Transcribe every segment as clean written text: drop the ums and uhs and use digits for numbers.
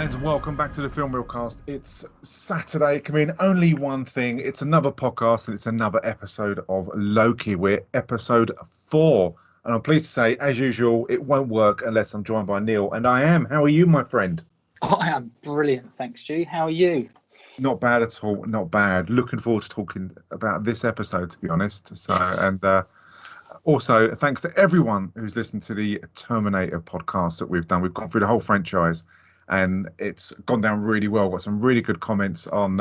And welcome back to the Film Reelcast. It's Saturday. It can mean only one thing. It's another podcast and it's another episode of Loki. We're episode 4. And I'm pleased to say, as usual, it won't work unless I'm joined by Neil. And I am. How are you, my friend? I am brilliant, thanks, Stu. How are you? Not bad at all. Not bad. Looking forward to talking about this episode, to be honest. So, Yes. And also, thanks to everyone who's listened to the Terminator podcast that we've done. We've gone through the whole franchise. And it's gone down really well. Got some really good comments on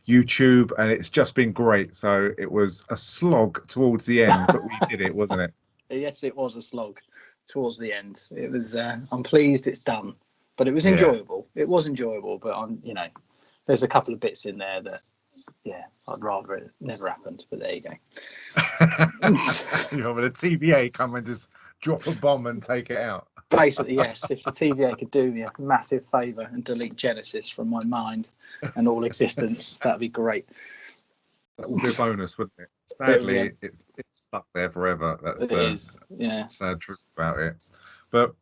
YouTube, and it's just been great. So it was a slog towards the end, but we did it, wasn't it? Yes, it was a slog towards the end. It was. I'm pleased it's done, but it was enjoyable. It was enjoyable, but there's a couple of bits in there that, I'd rather it never happened. But there you go. You know, the TVA come and just drop a bomb and take it out. Basically, yes. If the TVA could do me a massive favour and delete Genesis from my mind and all existence, that'd be great. That would be a bonus, wouldn't it? Sadly, it's stuck there forever. That's the sad truth about it. But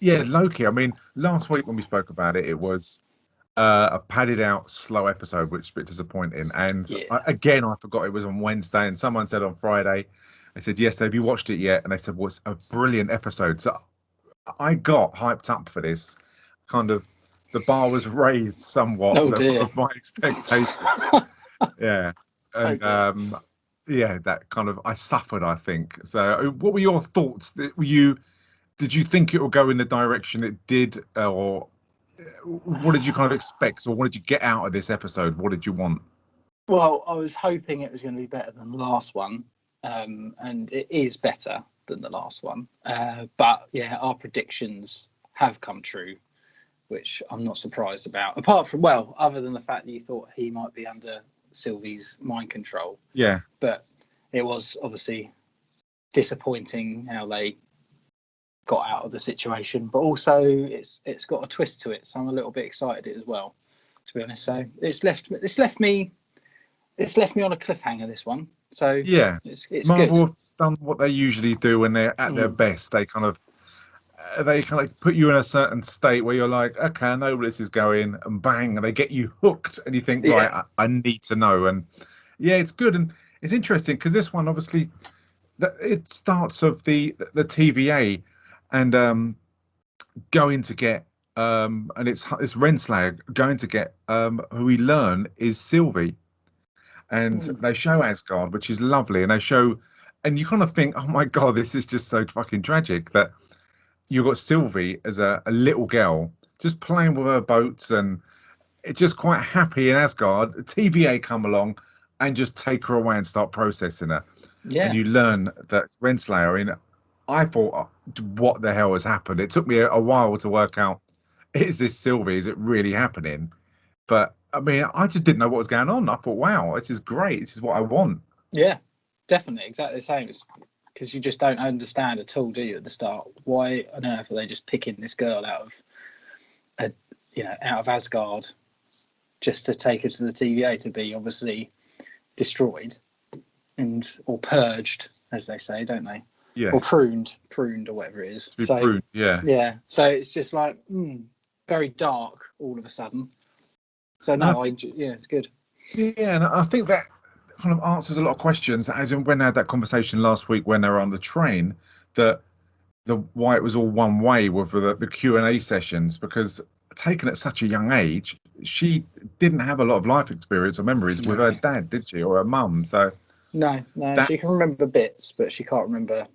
yeah, Loki. I mean, last week when we spoke about it, it was a padded out, slow episode, which is a bit disappointing. And I forgot it was on Wednesday, and someone said on Friday. I said, yes, have you watched it yet? And they said, well, it's a brilliant episode. So I got hyped up for this. Kind of, the bar was raised somewhat of my expectations. Yeah. And that kind of, I suffered, I think. So what were your thoughts? Did you think it would go in the direction it did? Or what did you kind of expect? Or what did you get out of this episode? What did you want? Well, I was hoping it was going to be better than the last one. And it is better than the last one, but our predictions have come true, which I'm not surprised about, apart from, other than the fact that you thought he might be under Sylvie's mind control. But it was obviously disappointing how they got out of the situation, but also it's got a twist to it, so I'm a little bit excited as well, to be honest. So it's left me on a cliffhanger, this one. So it's Marvel good. have done what they usually do when they're at their best. They kind of put you in a certain state where you're like, okay, I know where this is going, and bang, and they get you hooked, and you think, right, I need to know. And it's good, and it's interesting because this one obviously it starts of the TVA and going to get and it's Renslayer going to get who we learn is Sylvie. And they show Asgard, which is lovely, and and you kind of think, oh my god, this is just so fucking tragic that you've got Sylvie as a little girl just playing with her boats and it's just quite happy in Asgard. The TVA come along and just take her away and start processing her. And you learn that Renslayer. I mean, I thought, what the hell has happened? It took me a while to work out, is this Sylvie? Is it really happening? But I mean, I just didn't know what was going on. I thought, wow, this is great. This is what I want. Yeah, definitely. Exactly the same. It's because you just don't understand at all, do you, at the start? Why on earth are they just picking this girl out of Asgard just to take her to the TVA to be obviously destroyed or purged, as they say, don't they? Yeah. Or pruned or whatever it is. Pruned, yeah. Yeah. So it's just like very dark all of a sudden. So it's good. Yeah, and I think that kind of answers a lot of questions. As in when I had that conversation last week when they were on the train, that why it was all one way with the Q&A sessions, because taken at such a young age, she didn't have a lot of life experience or memories with her dad, did she, or her mum? So no, she can remember bits, but she can't remember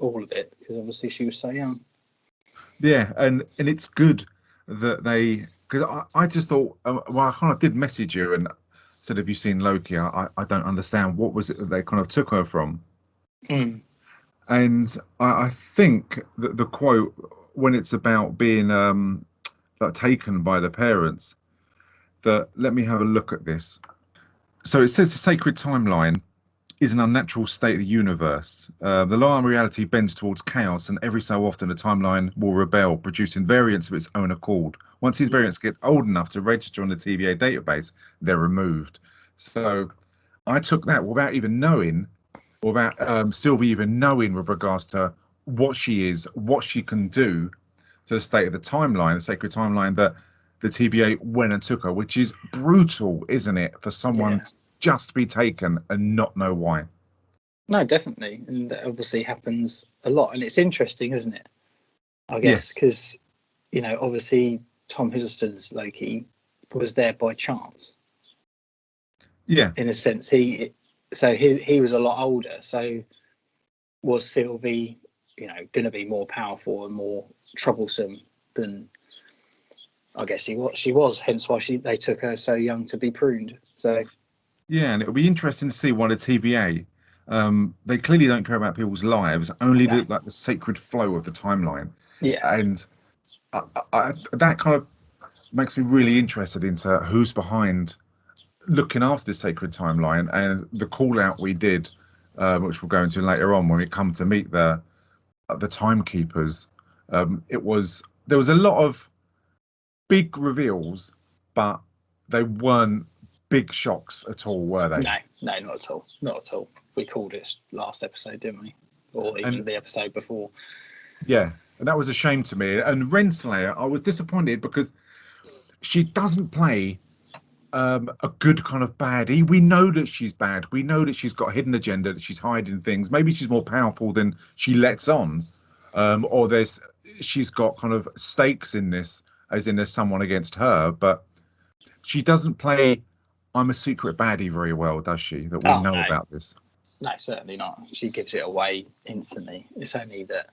all of it because obviously she was so young. Yeah, and it's good that they. Because I just thought, I kind of did message you and said, have you seen Loki? I don't understand. What was it that they kind of took her from? And I think that the quote, when it's about being taken by the parents, let me have a look at this. So it says the sacred timeline is an unnatural state of the universe. The line of reality bends towards chaos, and every so often the timeline will rebel, producing variants of its own accord. Once these variants get old enough to register on the TVA database, they're removed. So I took that without even knowing, or without Sylvie even knowing with regards to what she is, what she can do, to the state of the timeline, the sacred timeline, that the TVA went and took her, which is brutal, isn't it, for someone to just be taken and not know why? No, definitely, and that obviously happens a lot, and it's interesting, isn't it? I guess because obviously Tom Hiddleston's Loki was there by chance. Yeah. In a sense, he was a lot older. So was Sylvie, going to be more powerful and more troublesome than I guess she was. Hence why they took her so young to be pruned. So yeah, and it'll be interesting to see why the TVA. They clearly don't care about people's lives, only like the sacred flow of the timeline. Yeah, and that kind of makes me really interested into who's behind looking after the sacred timeline, and the call out we did, which we'll go into later on when we come to meet the timekeepers. There was a lot of big reveals, but they weren't big shocks at all, were they? No, not at all. Not at all. We called it last episode, didn't we? Or even the episode before. Yeah, and that was a shame to me. And Renslayer, I was disappointed because she doesn't play a good kind of baddie. We know that she's bad. We know that she's got a hidden agenda, that she's hiding things. Maybe she's more powerful than she lets on, or she's got kind of stakes in this, as in there's someone against her. But she doesn't play I'm a secret baddie very well, does she? That we know about this. No, certainly not. She gives it away instantly. It's only that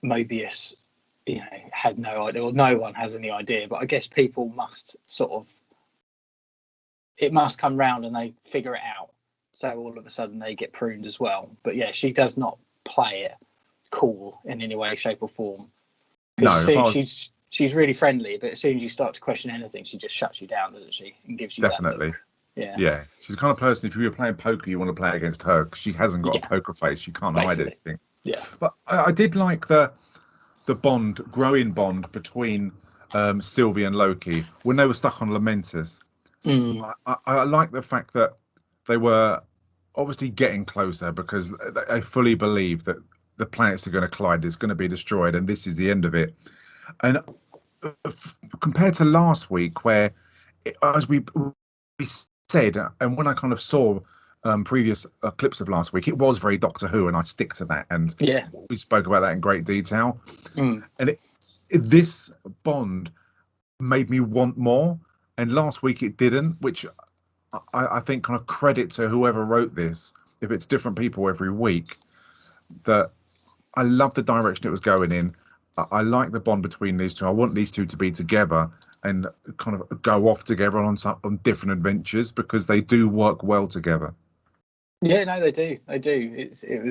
Mobius, had no idea, or no one has any idea. But I guess people must it must come round and they figure it out. So all of a sudden they get pruned as well. But yeah, she does not play it cool in any way, shape, or form. No, she's really friendly, but as soon as you start to question anything, she just shuts you down, doesn't she? And gives you definitely. That look. Yeah. Yeah, she's the kind of person, if you were playing poker, you want to play against her, because she hasn't got a poker face. She can't hide anything. Yeah. But I did like the growing bond between Sylvie and Loki when they were stuck on Lamentus. I like the fact that they were obviously getting closer, because they fully believe that the planets are going to collide, it's going to be destroyed, and this is the end of it. And compared to last week, where as we said, and when I kind of saw previous clips of last week, it was very Doctor Who, and I stick to that. And we spoke about that in great detail. And this bond made me want more, and last week it didn't, which I think kind of credit to whoever wrote this. If it's different people every week, that I love the direction it was going in. I like the bond between these two. I want these two to be together and kind of go off together on different adventures, because they do work well together. Yeah, no, they do. It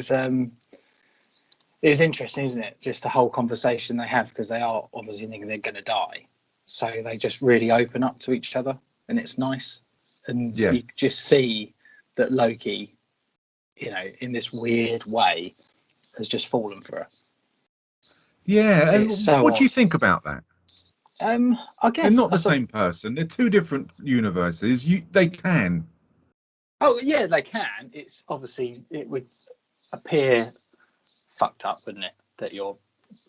was interesting, isn't it? Just the whole conversation they have, because they are obviously thinking they're going to die, so they just really open up to each other, and it's nice. And you just see that Loki, in this weird way, has just fallen for her. Yeah, and what do you think about that? I guess they're not the same person. They're two different universes. They can. Oh yeah, they can. It's obviously, it would appear fucked up, wouldn't it, that you're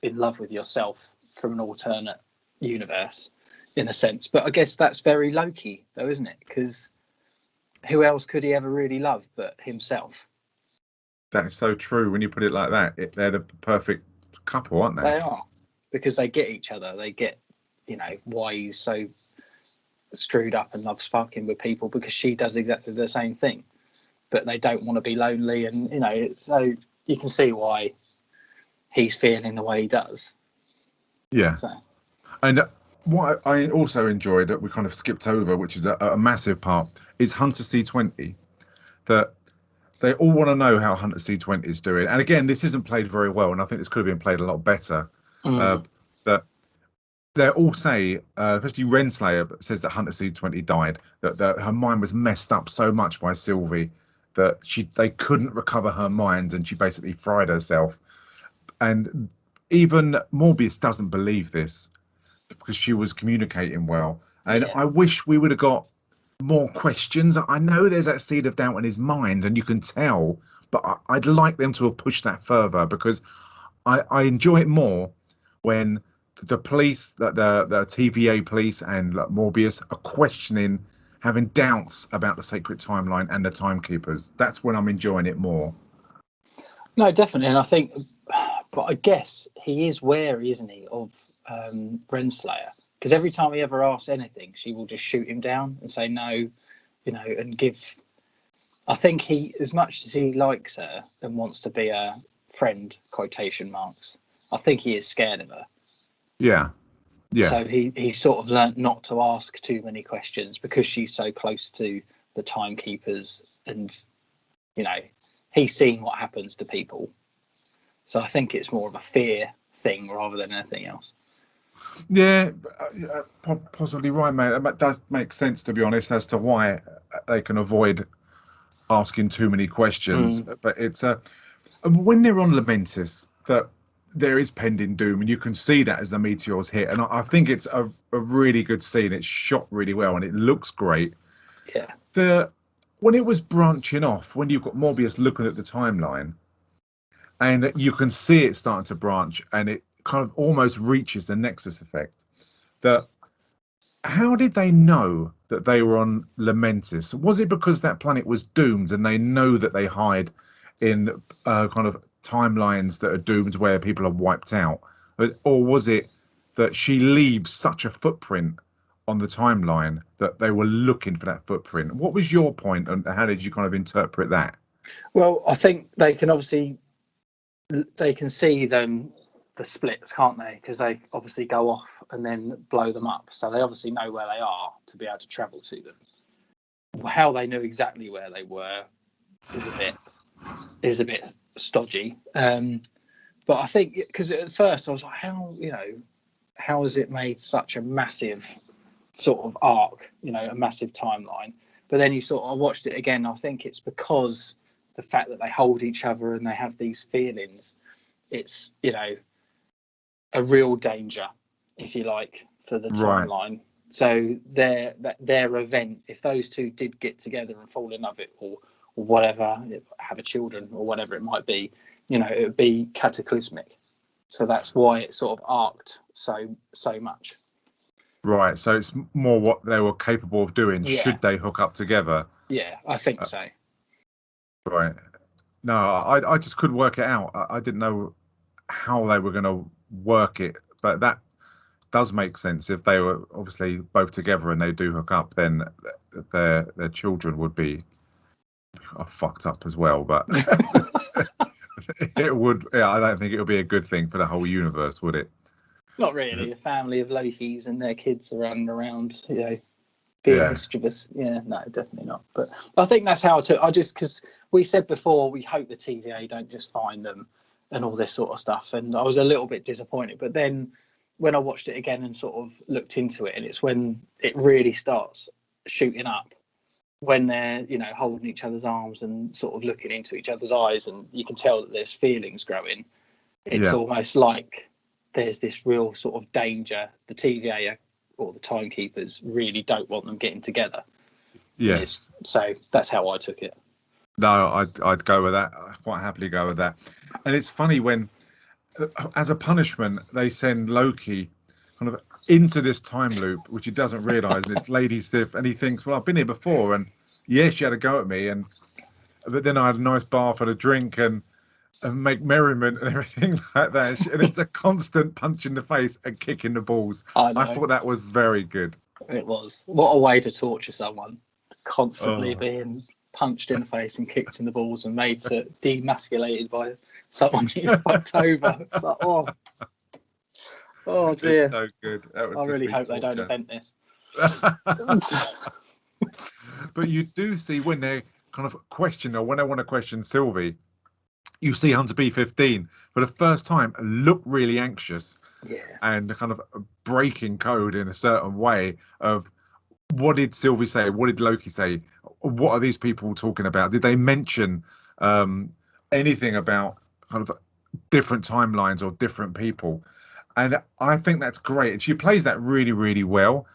in love with yourself from an alternate universe, in a sense. But I guess that's very Loki, though, isn't it? Because who else could he ever really love but himself? That's so true when you put it like that. They're the perfect couple, aren't they? They are, because they get each other. They get, why he's so screwed up and loves fucking with people, because she does exactly the same thing, but they don't want to be lonely, and so you can see why he's feeling the way he does. Yeah. So. And what I also enjoyed that we kind of skipped over, which is a massive part, is Hunter C20. That they all want to know how Hunter C20 is doing, and again, this isn't played very well, and I think this could have been played a lot better. That they all say, especially Renslayer says that Hunter C20 died, that her mind was messed up so much by Sylvie that they couldn't recover her mind, and she basically fried herself. And even Morbius doesn't believe this, because she was communicating well. And I wish we would have got more questions. I know there's that seed of doubt in his mind, and you can tell, but I'd like them to have pushed that further, because I enjoy it more when the police, the TVA police and like, Morbius are questioning, having doubts about the sacred timeline and the timekeepers. That's when I'm enjoying it more. No, definitely, and I think, but I guess he is wary, isn't he, of Renslayer? Because every time he ever asks anything, she will just shoot him down and say no, you know, and give. I think he, as much as he likes her and wants to be a friend, quotation marks, I think he is scared of her. Yeah. So he sort of learnt not to ask too many questions because she's so close to the timekeepers, and you know, he's seen what happens to people. So I think it's more of a fear thing rather than anything else. Yeah, possibly right, mate. That does make sense, to be honest, as to why they can avoid asking too many questions. But it's when they're on Lamentis, that there is pending doom, and you can see that as the meteors hit. And I think it's a really good scene. It's shot really well, and it looks great. Yeah. When it was branching off, when you've got Morbius looking at the timeline, and you can see it starting to branch, and it kind of almost reaches the Nexus effect. That how did they know that they were on Lamentis? Was it because that planet was doomed, and they know that they hide in kind of timelines that are doomed where people are wiped out, or was it that she leaves such a footprint on the timeline that they were looking for that footprint? What was your point, and how did you kind of interpret that? Well, I think they can see them, the splits, can't they? Because they obviously go off and then blow them up, so they obviously know where they are to be able to travel to them. How they knew exactly where they were is a bit stodgy. But I think because at first I was like, how has it made such a massive sort of arc, a massive timeline? But then I watched it again. I think it's because the fact that they hold each other and they have these feelings. It's a real danger, if you like, for the timeline. Right. So their event, if those two did get together and fall in love, or whatever, have a children or whatever it might be, it would be cataclysmic. So that's why it sort of arced so much. Right. So it's more what they were capable of doing should they hook up together. Yeah, I think so. Right. No, I just couldn't work it out. I didn't know how they were going to work it, but that does make sense. If they were obviously both together and they do hook up, then their children would be fucked up as well. But it would. Yeah, I don't think it would be a good thing for the whole universe, would it? Not really. A family of Lokis and their kids are running around, being mischievous. Yeah, no, definitely not. But I think that's how because we said before, we hope the TVA don't just find them and all this sort of stuff. And I was a little bit disappointed. But then when I watched it again and sort of looked into it, and it's when it really starts shooting up, when they're, holding each other's arms and sort of looking into each other's eyes, and you can tell that there's feelings growing. It's almost like there's this real sort of danger. The TVA or the timekeepers really don't want them getting together. Yes. So that's how I took it. No, I'd go with that. I'd quite happily go with that. And it's funny when, as a punishment, they send Loki kind of into this time loop, which he doesn't realise, and it's Lady Sif, and he thinks, well, I've been here before, and she had a go at me, but then I had a nice bath and a drink and make merriment and everything like that. And it's a constant punch in the face and kick in the balls. I thought that was very good. It was. What a way to torture someone, constantly being punched in the face and kicked in the balls and made to demasculated by someone you fucked over. It's like, oh dear. It's so good. I really hope they don't invent this. But you do see when they kind of question, or when they want to question Sylvie, you see Hunter B-15 for the first time look really anxious, and kind of breaking code in a certain way of, what did Sylvie say? What did Loki say? What are these people talking about? Did they mention anything about kind of different timelines or different people? And I think that's great. And she plays that really, really well.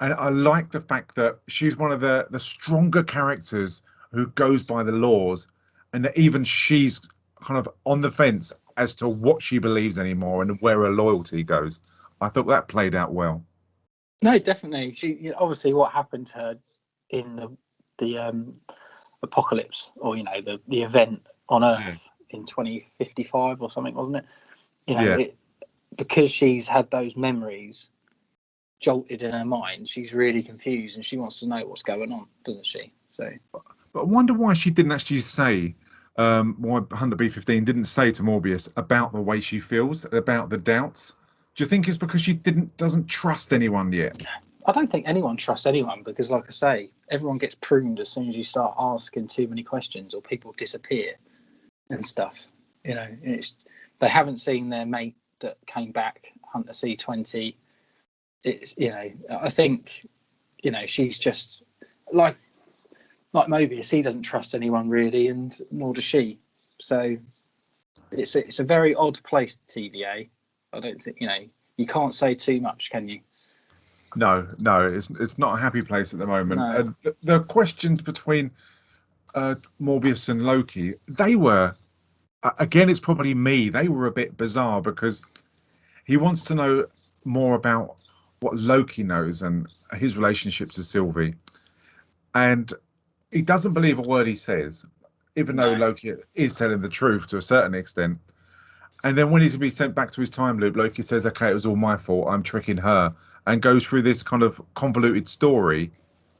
And I like the fact that she's one of the stronger characters who goes by the laws, and that even she's kind of on the fence as to what she believes anymore and where her loyalty goes. I thought that played out well. No, definitely. She obviously what happened to her in the apocalypse, or the event on Earth in 2055 or something, wasn't it? Because she's had those memories jolted in her mind, she's really confused and she wants to know what's going on, doesn't she? So, but I wonder why she didn't actually say, why Hunter B15 didn't say to Morbius about the way she feels, about the doubts. Do you think it's because she doesn't trust anyone yet? I don't think anyone trusts anyone, because, like I say, everyone gets pruned as soon as you start asking too many questions, or people disappear and stuff. They haven't seen their mate that came back, Hunter C20. It's I think she's just like Mobius. He doesn't trust anyone really, and nor does she. So it's a very odd place, TVA. I don't think you can't say too much, can you? No, it's not a happy place at the moment. No. And the questions between Morbius and Loki, they were, again, it's probably me, they were a bit bizarre, because he wants to know more about what Loki knows and his relationship to Sylvie. And he doesn't believe a word he says, even though Loki is telling the truth to a certain extent. And then when he's going to be sent back to his time loop, Loki says, okay, it was all my fault, I'm tricking her, and goes through this kind of convoluted story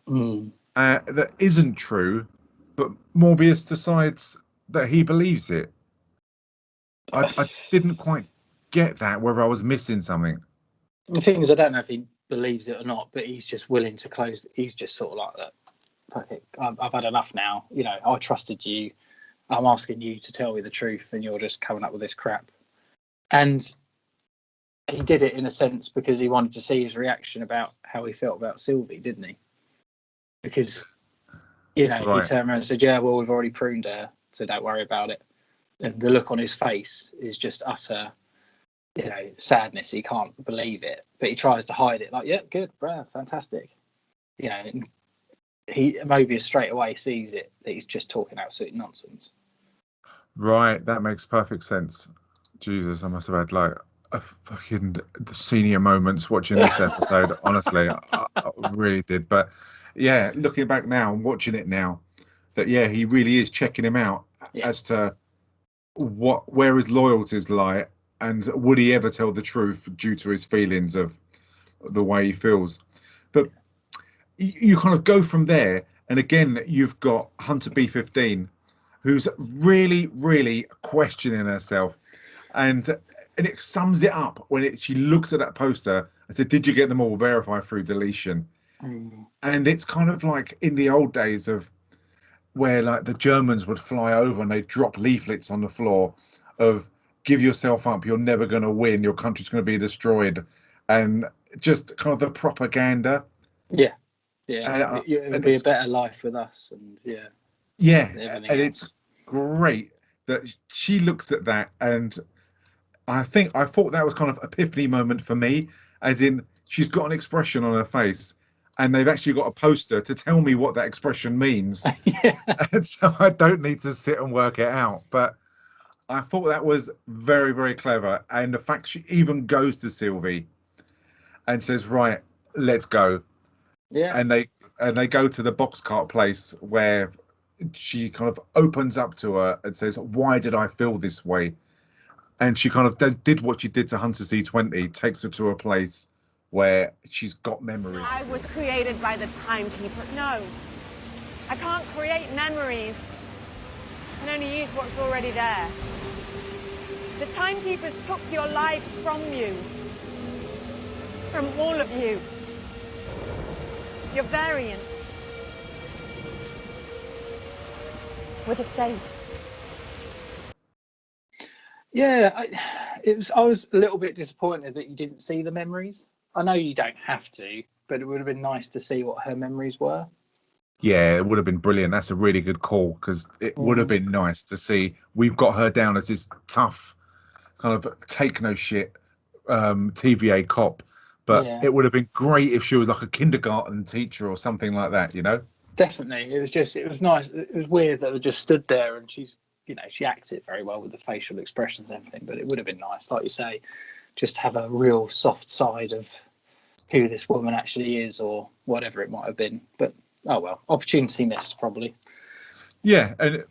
that isn't true, but Morbius decides that he believes it. I didn't quite get that, whether I was missing something. The thing is, I don't know if he believes it or not, but he's just willing to close. He's just sort of like that. Fuck it, I've had enough now. I trusted you. I'm asking you to tell me the truth, and you're just coming up with this crap. And he did it in a sense because he wanted to see his reaction about how he felt about Sylvie, didn't he? Because he turned around and said, "Yeah, well, we've already pruned her, so don't worry about it." And the look on his face is just utter, sadness. He can't believe it, but he tries to hide it. Like, yeah, good, bruh, fantastic. And Mobius straight away sees it, that he's just talking absolute nonsense. Right, that makes perfect sense. Jesus, I must have had like a fucking senior moments watching this episode. Honestly, I really did. But yeah, looking back now and watching it now, that he really is checking him out as to where his loyalties lie, and would he ever tell the truth due to his feelings of the way he feels. But you kind of go from there, and again you've got Hunter B15, who's really, really questioning herself, and it sums it up when she looks at that poster and said, "Did you get them all? Verify through deletion." And it's kind of like in the old days of where like the Germans would fly over and they'd drop leaflets on the floor of "Give yourself up, you're never going to win, your country's going to be destroyed," and just kind of the propaganda. It'll be a better life with us, and and it's great that she looks at that, and I thought that was kind of epiphany moment for me, as in she's got an expression on her face, and they've actually got a poster to tell me what that expression means. And so I don't need to sit and work it out. But I thought that was very, very clever, and the fact she even goes to Sylvie and says, "Right, let's go." And they go to the box cart place where she kind of opens up to her and says, "Why did I feel this way?" And she kind of did what she did to Hunter C20, takes her to a place where she's got memories. I was created by the timekeeper. No, I can't create memories. I can only use what's already there. The timekeepers took your lives from you. From all of you. Your variants. With a safe. I was a little bit disappointed that you didn't see the memories. I know you don't have to, but it would have been nice to see what her memories were. Yeah, it would have been brilliant. That's a really good call, because it would have been nice to see. We've got her down as this tough, kind of take no shit TVA cop, but it would have been great if she was like a kindergarten teacher or something like that, Definitely. It was nice. It was weird that they just stood there and she's, she acts it very well with the facial expressions and everything. But it would have been nice, like you say, just have a real soft side of who this woman actually is, or whatever it might have been. But oh well, opportunity missed probably. Yeah, and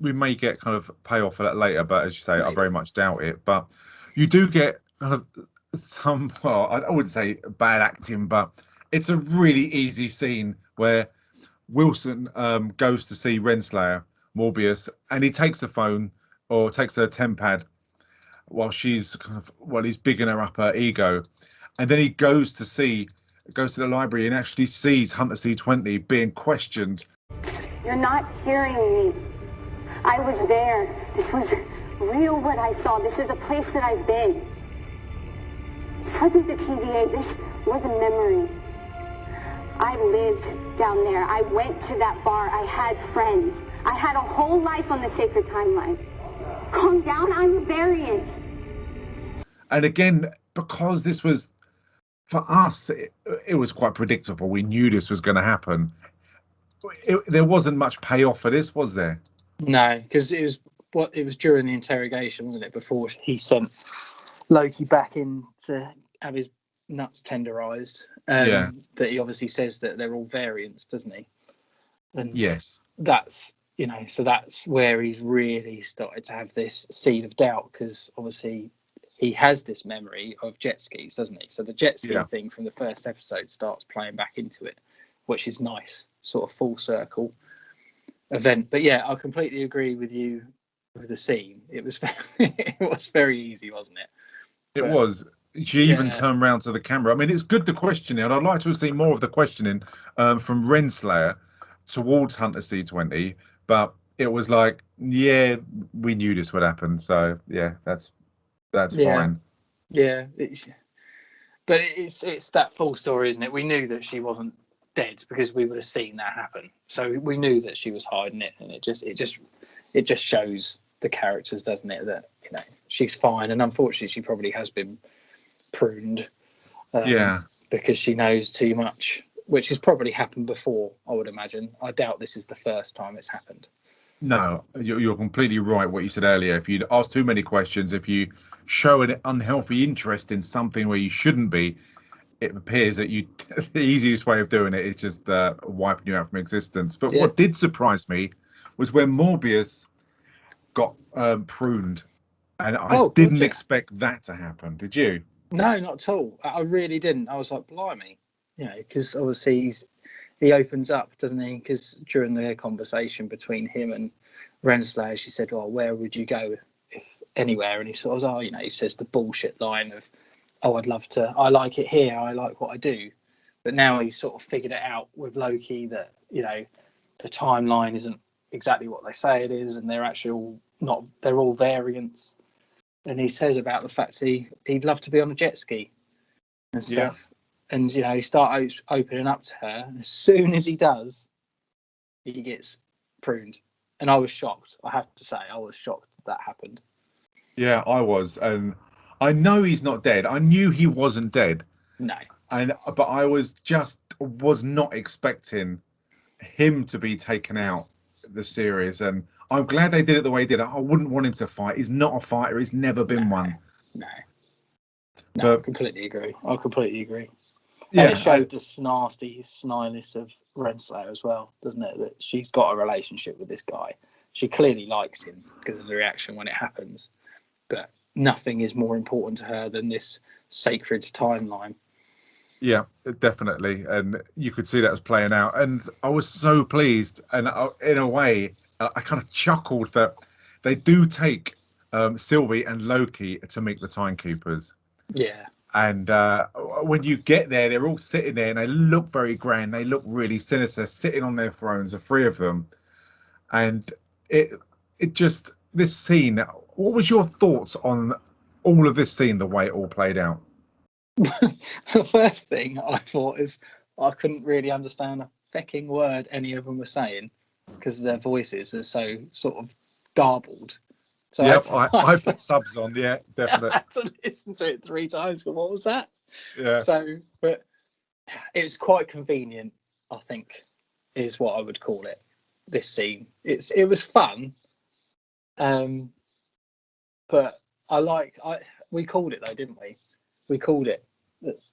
we may get kind of payoff for that later, but as you say, I very much doubt it. But you do get kind of some, well, I wouldn't say bad acting, but it's a really easy scene where Wilson goes to see Renslayer, Morbius, and he takes the phone or takes her tempad while he's bigging her up her ego, and then he goes to the library and actually sees Hunter C20 being questioned. You're not hearing me. I was there. This was real what I saw. This is a place that I've been. This wasn't the TVA. This was a memory. I lived down there. I went to that bar. I had friends. I had a whole life on the sacred timeline. Calm down. I'm a variant. And again, because this was, for us, it was quite predictable. We knew this was going to happen. There wasn't much payoff for this, was there? No, because it was during the interrogation, wasn't it? Before he sent Loki back in to have his nuts tenderized. That he obviously says that they're all variants, doesn't he? And yes, that's so that's where he's really started to have this seed of doubt, because obviously he has this memory of jet skis, doesn't he? So the jet ski thing from the first episode starts playing back into it, which is nice, sort of full circle event. But yeah, I completely agree with you with the scene. It was it was very easy, wasn't it? It was. She even turned around to the camera. I mean, it's good, the questioning, and I'd like to have seen more of the questioning from Renslayer towards Hunter C20, but it was like, yeah, we knew this would happen, so yeah, that's fine. Yeah, but it's that full story, isn't it? We knew that she wasn't dead because we would have seen that happen. So we knew that she was hiding it, and it just shows the characters, doesn't it, that she's fine, and unfortunately she probably has been pruned because she knows too much, which has probably happened before, I would imagine. I doubt this is the first time it's happened. No, you're completely right what you said earlier. If you ask too many questions, if you show an unhealthy interest in something where you shouldn't be, it appears that the easiest way of doing it is just wiping you out from existence. But what did surprise me was when Morbius got pruned, and I didn't expect that to happen. Did you? No, not at all. I really didn't. I was like, blimey, because obviously he opens up, doesn't he? Because during the conversation between him and Renslayer, she said, "Oh, where would you go if anywhere?" And he sort of, he says the bullshit line of, "Oh, I'd love to. I like it here. I like what I do." But now he's sort of figured it out with Loki that the timeline isn't exactly what they say it is, and they're actually all not. They're all variants. And he says about the fact he'd love to be on a jet ski and stuff. Yeah. And he starts opening up to her, and as soon as he does, he gets pruned. And I was shocked. I have to say, I was shocked that happened. Yeah, I was, and I know he's not dead. I knew he wasn't dead. No. But I was not expecting him to be taken out the series, and I'm glad they did it the way they did. I wouldn't want him to fight. He's not a fighter. He's never been one. No, I completely agree. Yeah, and it showed the snarty snidiness of Renslayer as well, doesn't it? That she's got a relationship with this guy. She clearly likes him because of the reaction when it happens. But nothing is more important to her than this sacred timeline. Yeah, definitely. And you could see that was playing out. And I was so pleased. And in a way, I kind of chuckled that they do take Sylvie and Loki to meet the Timekeepers. Yeah. And when you get there, they're all sitting there and they look very grand. They look really sinister, sitting on their thrones, the three of them. And this scene, what was your thoughts on all of this scene, the way it all played out? The first thing I thought is I couldn't really understand a fecking word any of them were saying because their voices are so sort of garbled. So I put subs on. Yeah, definitely. I had to listen to it 3 times. But what was that? Yeah. So, but it was quite convenient, I think, is what I would call it. This scene, it was fun, But we called it though, didn't we? We called it.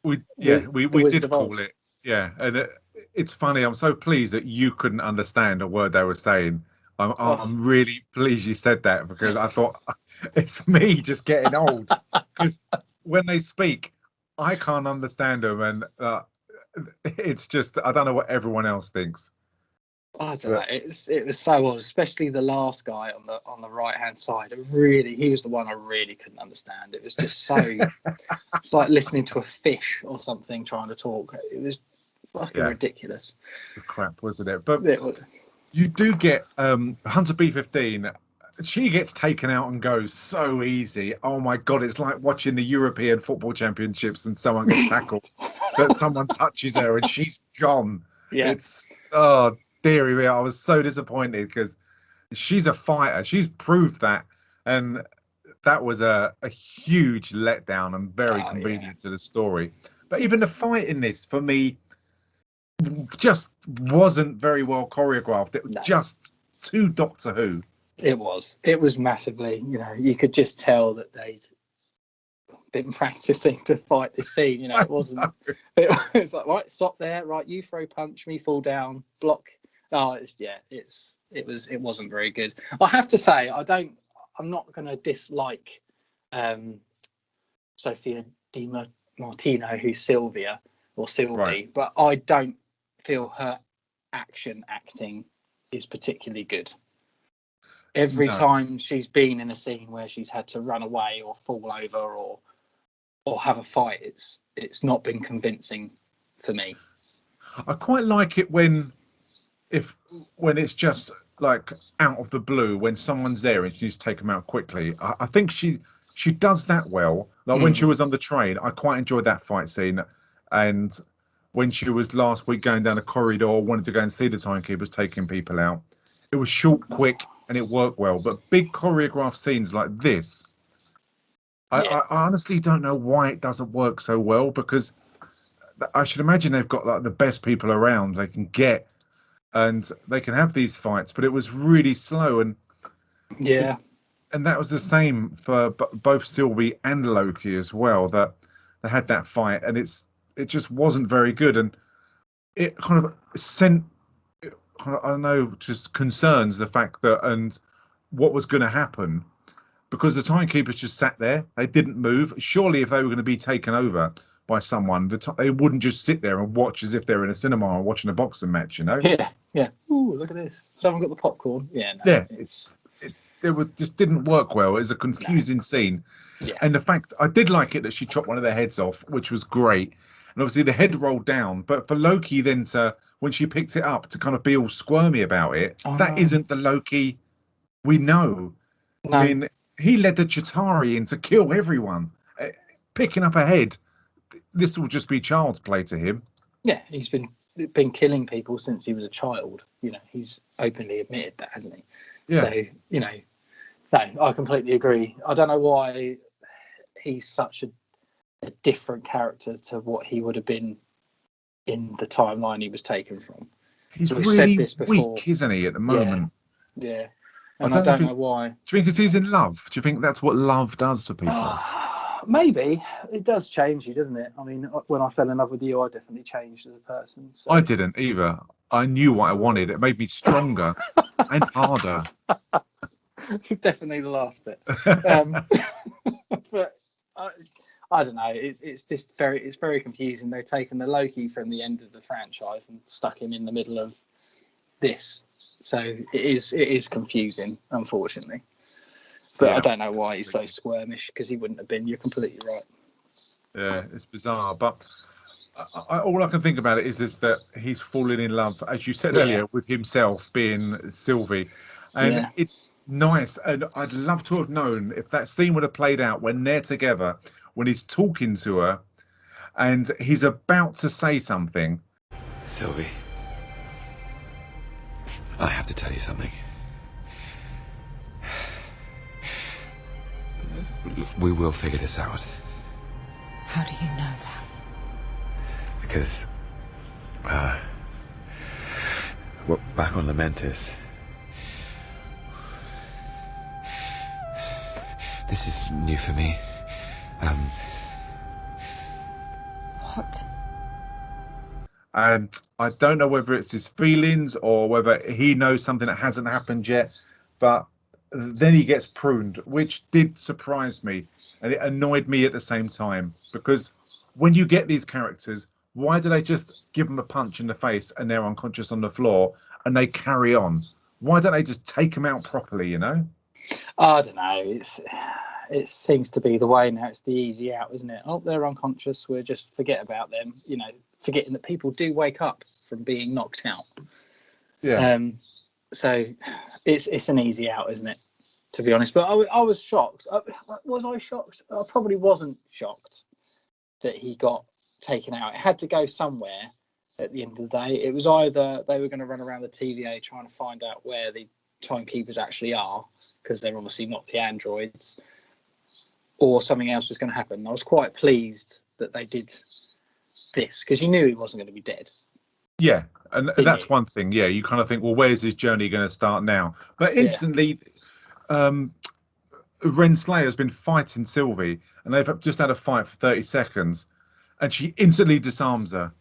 We did call it. Yeah, and it's funny. I'm so pleased that you couldn't understand a word they were saying. I'm really pleased you said that, because I thought it's me just getting old. Because when they speak, I can't understand them, and it's just, I don't know what everyone else thinks. I don't know. It was so odd, especially the last guy on the right hand side. He was the one I really couldn't understand. It was just so. It's like listening to a fish or something trying to talk. It was fucking ridiculous. Crap, wasn't it? But you do get Hunter B-15. She gets taken out and goes so easy. Oh my god, it's like watching the European Football Championships and someone gets tackled, that someone touches her and she's gone. Yeah. It's dearie me, I was so disappointed, because she's a fighter. She's proved that, and that was a huge letdown and very convenient to the story. But even the fight in this, for me, just wasn't very well choreographed. It was just too Doctor Who. It was massively, you could just tell that they'd been practicing to fight this scene. It wasn't. It was like, right, stop there, right, you throw punch, me fall down, block. It wasn't very good. I have to say, I'm not going to dislike Sophia Di Martino, who's Sylvie, right, but I don't feel her acting is particularly good. Every time she's been in a scene where she's had to run away or fall over or have a fight, it's not been convincing for me. I quite like it when it's just like out of the blue, when someone's there and she needs to take them out quickly. I think she does that well. Like when she was on the train, I quite enjoyed that fight scene. And when she was last week going down a corridor, wanted to go and see the timekeepers taking people out, it was short, quick, and it worked well. But big choreographed scenes like this, I honestly don't know why it doesn't work so well, because I should imagine they've got like the best people around they can get, and they can have these fights, but it was really slow. And and that was the same for both Sylvie and Loki as well, that they had that fight, and it just wasn't very good, and it kind of sent, I don't know, just concerns the fact that, and what was going to happen, because the timekeepers just sat there, they didn't move. Surely if they were going to be taken over by someone, they wouldn't just sit there and watch as if they're in a cinema and watching a boxing match, Yeah. Ooh, look at this. Someone got the popcorn. Yeah. No, yeah. It just didn't work well. It was a confusing scene. Yeah. And the fact, I did like it that she chopped one of their heads off, which was great. And obviously the head rolled down, but for Loki then when she picked it up, to kind of be all squirmy about it, isn't the Loki we know. No. I mean, he led the Chitauri in to kill everyone. Picking up a head, this will just be child's play to him. Yeah, he's been killing people since he was a child. He's openly admitted that, hasn't he? Yeah. So, no, I completely agree. I don't know why he's such a different character to what he would have been in the timeline he was taken from. He's really weak, isn't he, at the moment? Yeah. And I don't know why. Do you think it's he's in love? Do you think that's what love does to people? Maybe. It does change you, doesn't it? I mean, when I fell in love with you, I definitely changed as a person. So. I didn't either. I knew what I wanted. It made me stronger and harder. Definitely the last bit. But I don't know. It's just very confusing. They've taken the Loki from the end of the franchise and stuck him in the middle of this. So it is confusing, unfortunately. But I don't know why he's so squirmish, because he wouldn't have been. You're completely right. Yeah, it's bizarre. But all I can think about it is that he's fallen in love, as you said earlier, with himself being Sylvie. And it's nice. And I'd love to have known if that scene would have played out when they're together, when he's talking to her and he's about to say something. Sylvie, I have to tell you something. We will figure this out. How do you know that? Because, we're back on Lamentis. This is new for me. What? And I don't know whether it's his feelings or whether he knows something that hasn't happened yet, but then he gets pruned, which did surprise me, and it annoyed me at the same time, because when you get these characters, why do they just give them a punch in the face and they're unconscious on the floor and they carry on? Why don't they just take them out properly, you know? I don't know. It seems to be the way now. It's the easy out, isn't it? Oh, they're unconscious. We'll just forget about them. You know, forgetting that people do wake up from being knocked out. Yeah. So it's an easy out, isn't it? To be honest, but I was shocked. Was I shocked? I probably wasn't shocked that he got taken out. It had to go somewhere at the end of the day. It was either they were going to run around the TVA trying to find out where the timekeepers actually are, because they're obviously not the androids, or something else was going to happen. I was quite pleased that they did this, because you knew he wasn't going to be dead. Yeah, and that's one thing. Yeah, you kind of think, well, where's his journey going to start now? But instantly, Renslayer's been fighting Sylvie, and they've just had a fight for 30 seconds, and she instantly disarms her.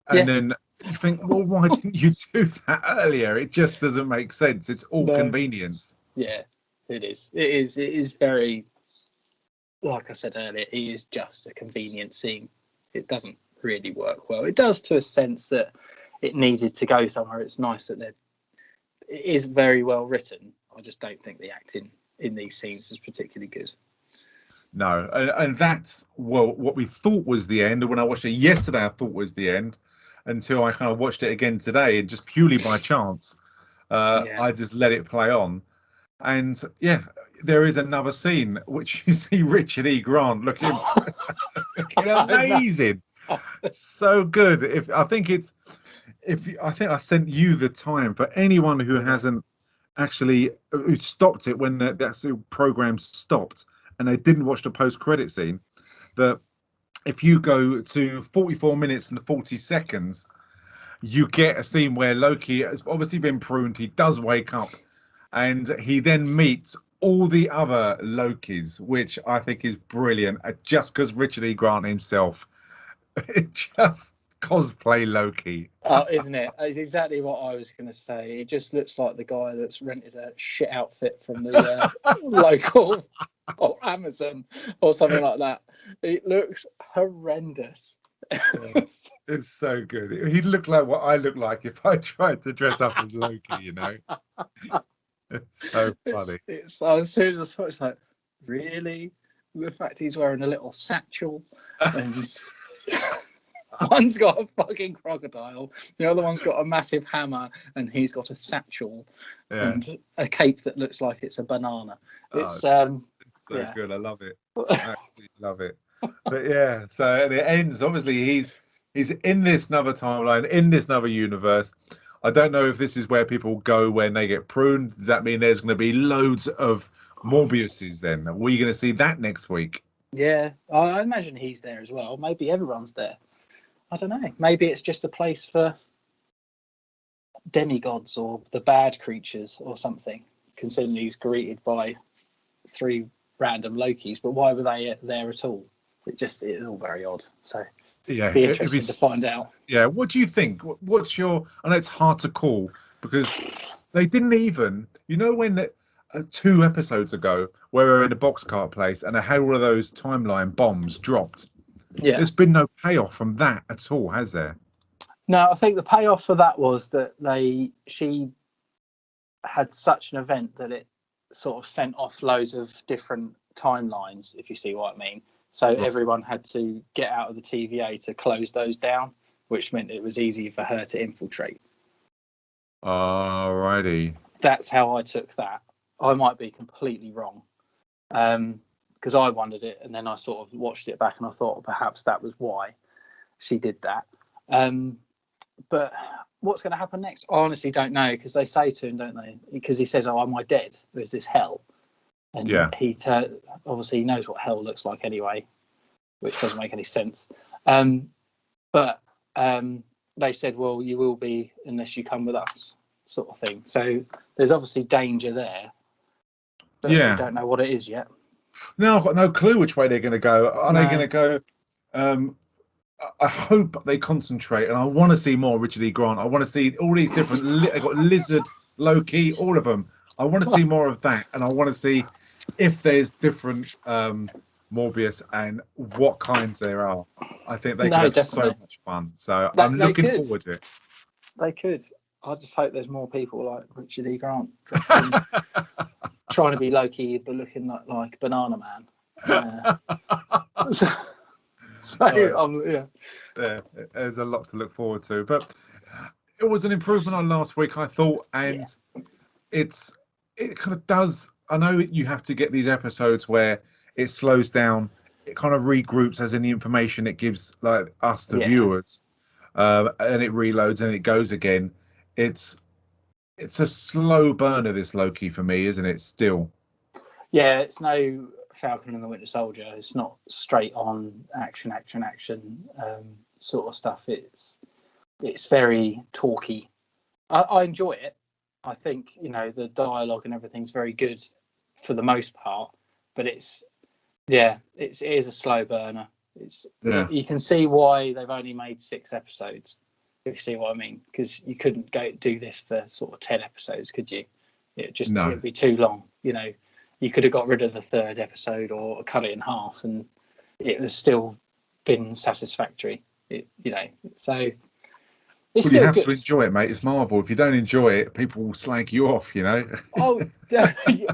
And then you think, well, why didn't you do that earlier? It just doesn't make sense. It's all convenience. Yeah, it is. It is very, like I said earlier, it is just a convenient scene. It doesn't really work well. It does to a sense that it needed to go somewhere. It's nice that it is very well written. I just don't think the acting in these scenes is particularly good. No, and that's what we thought was the end. And when I watched it yesterday, I thought was the end, until I kind of watched it again today, and just purely by chance, I just let it play on. And yeah, there is another scene which you see Richard E. Grant looking amazing, so good. I think I sent you the time for anyone who hasn't actually who stopped it when that program stopped and they didn't watch the post-credit scene. That if you go to 44 minutes and 40 seconds, you get a scene where Loki has obviously been pruned. He does wake up, and he then meets all the other Lokis, which I think is brilliant. Just because Richard E. Grant himself, it just cosplay Loki. Oh, isn't it? It's exactly what I was going to say. It just looks like the guy that's rented a shit outfit from the local or Amazon or something like that. It looks horrendous. It's so good. He'd look like what I look like if I tried to dress up as Loki, you know. It's so funny. It's as soon as I saw it, it's like, really? The fact he's wearing a little satchel and one's got a fucking crocodile, the other one's got a massive hammer, and he's got a satchel and a cape that looks like it's a banana. It's so good. I love it. I absolutely love it. But yeah, so it ends. Obviously, he's in this another timeline, in this another universe. I don't know if this is where people go when they get pruned. Does that mean there's going to be loads of Morbiuses then? Are we going to see that next week? Yeah, I imagine he's there as well. Maybe everyone's there. I don't know. Maybe it's just a place for demigods or the bad creatures or something, considering he's greeted by 3 random Lokis. But why were they there at all? It's all very odd. So yeah, be interesting to find out. Yeah, what do you think? What's your? I know it's hard to call because they didn't even. You know when 2 episodes ago, where we were in a boxcar place and they had all of those timeline bombs dropped. Yeah, there's been no payoff from that at all, has there? No, I think the payoff for that was that she had such an event that it sort of sent off loads of different timelines, if you see what I mean. So everyone had to get out of the TVA to close those down, which meant it was easy for her to infiltrate. Alrighty. That's how I took that. I might be completely wrong, because I wondered it, and then I sort of watched it back and I thought perhaps that was why she did that. But what's going to happen next? I honestly don't know, because they say to him, don't they? Because he says, "Oh, am I dead? Or is this hell?" And he obviously he knows what hell looks like anyway, which doesn't make any sense. But they said, "Well, you will be unless you come with us," sort of thing. So there's obviously danger there, but we don't know what it is yet. Now I've got no clue which way they're going to go. Are they No. going to go? I hope they concentrate, and I want to see more Richard E. Grant. I want to see all these different. I got Lizard, Loki, all of them. I want to see more of that, and I want to see if there's different Morbius and what kinds there are. I think they could have definitely. so much fun. So I'm looking forward to it. They could. I just hope there's more people like Richard E. Grant dressing, trying to be Loki but looking like Banana Man. Yeah, there's a lot to look forward to. But it was an improvement on last week, I thought, and it kind of does. I know you have to get these episodes where it slows down, it kind of regroups as in the information it gives like us, the viewers, and it reloads and it goes again. It's a slow burner, this Loki, for me, isn't it? Still. Yeah, it's no Falcon and the Winter Soldier. It's not straight on action sort of stuff. It's very talky. I enjoy it. I think the dialogue and everything's very good for the most part, but it is a slow burner. You can see why they've only made 6 episodes. If you see what I mean, because you couldn't do this for sort of 10 episodes, could you? It'd be too long. You could have got rid of the 3rd episode or cut it in half, and it would still been satisfactory. So it's you have good. to enjoy it, mate. It's Marvel. If you don't enjoy it, people will slag you off. Oh,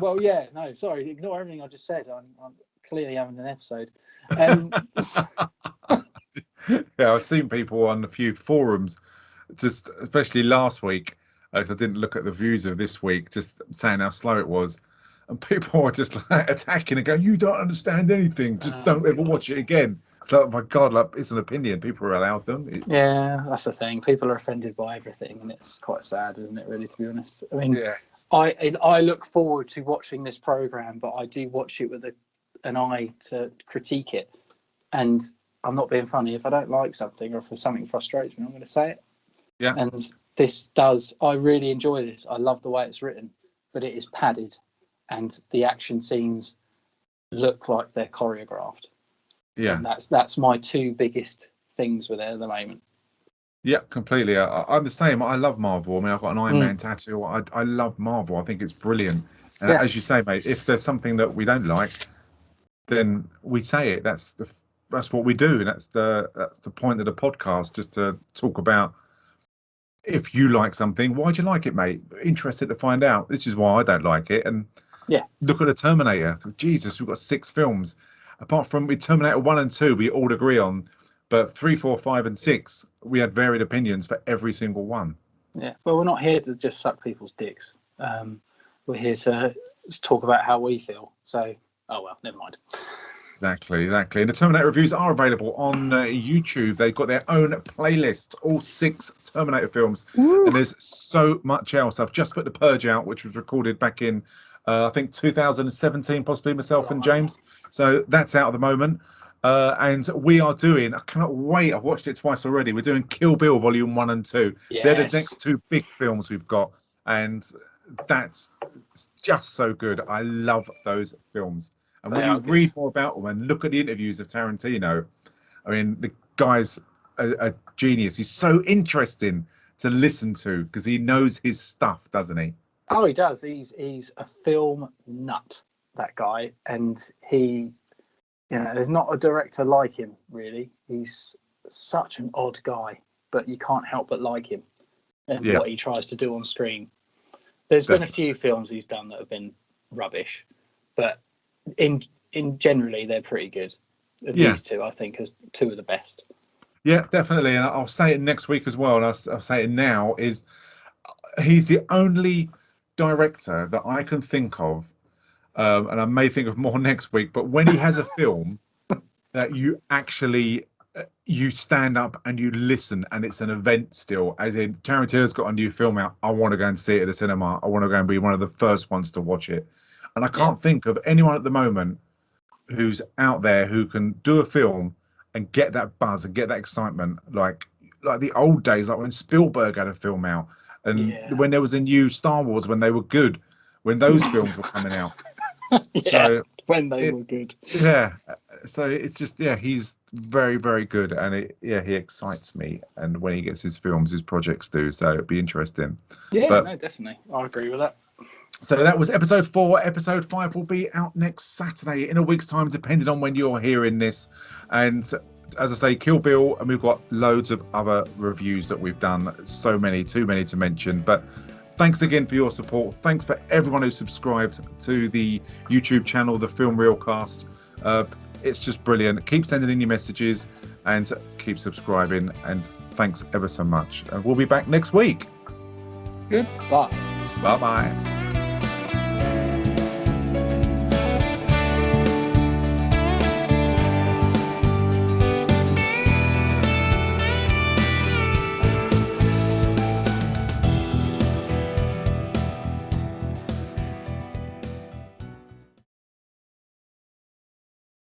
well, yeah. No, sorry. Ignore everything I just said. I'm clearly having an episode. Yeah, I've seen people on a few forums, just especially last week, because I didn't look at the views of this week, just saying how slow it was, and people are just like attacking and going, "You don't understand anything. Just don't ever watch it again." It's like, oh my God, like, it's an opinion. People are allowed them. Yeah, that's the thing. People are offended by everything, and it's quite sad, isn't it? Really, to be honest. I mean, I look forward to watching this program, but I do watch it with an eye to critique it, and I'm not being funny. If I don't like something or if something frustrates me, I'm going to say it. Yeah. And this does. I really enjoy this. I love the way it's written, but it is padded, and the action scenes look like they're choreographed. Yeah. And that's my 2 biggest things with it at the moment. Yeah, completely. I'm the same. I love Marvel. I mean, I've got an Iron Man tattoo. I love Marvel. I think it's brilliant. And as you say, mate, if there's something that we don't like, then we say it. That's what we do. That's the point of the podcast, just to talk about if you like something, why'd you like it, mate? Interested to find out. This is why I don't like it. And look at the Terminator. Jesus, we've got 6 films. Apart from Terminator 1 and 2, we all agree on, but 3, 4, 5, and 6, we had varied opinions for every single one. Yeah, well, we're not here to just suck people's dicks. We're here to talk about how we feel. So, never mind. Exactly. And the Terminator reviews are available on YouTube. They've got their own playlist, all 6 Terminator films. Woo! And there's so much else. I've just put The Purge out, which was recorded back in, I think, 2017, possibly, myself and James. So that's out at the moment. And we are doing, I cannot wait, I've watched it twice already. We're doing Kill Bill Volume 1 and 2. Yes. They're the next 2 big films we've got. And that's just so good. I love those films. And when you read more about them and look at the interviews of Tarantino, I mean, the guy's a genius. He's so interesting to listen to because he knows his stuff, doesn't he? Oh, he does. He's a film nut, that guy. And he, there's not a director like him, really. He's such an odd guy, but you can't help but like him and what he tries to do on screen. There's been a few films he's done that have been rubbish, but in generally they're pretty good. These 2, I think, are 2 of the best. Yeah, definitely. And I'll say it next week as well, and I'll say it now, is he's the only director that I can think of, and I may think of more next week, but when he has a film that you actually you stand up and you listen and it's an event still, as in Tarantino's got a new film out, I want to go and see it at the cinema, I want to go and be one of the first ones to watch it. And I can't think of anyone at the moment who's out there who can do a film and get that buzz and get that excitement like the old days, like when Spielberg had a film out and when there was a new Star Wars, when they were good, when those films were coming out. So when they were good. Yeah. So it's just, he's very, very good, and he excites me. And when he gets his films, his projects do. So it'd be interesting. Yeah, no, definitely. I agree with that. So that was episode 4. Episode 5 will be out next Saturday in a week's time, depending on when you're hearing this. And as I say, Kill Bill, and we've got loads of other reviews that we've done. So many, too many to mention. But thanks again for your support. Thanks for everyone who subscribed to the YouTube channel, the Film Reelcast. It's just brilliant. Keep sending in your messages and keep subscribing. And thanks ever so much. And we'll be back next week. Goodbye. Bye-bye.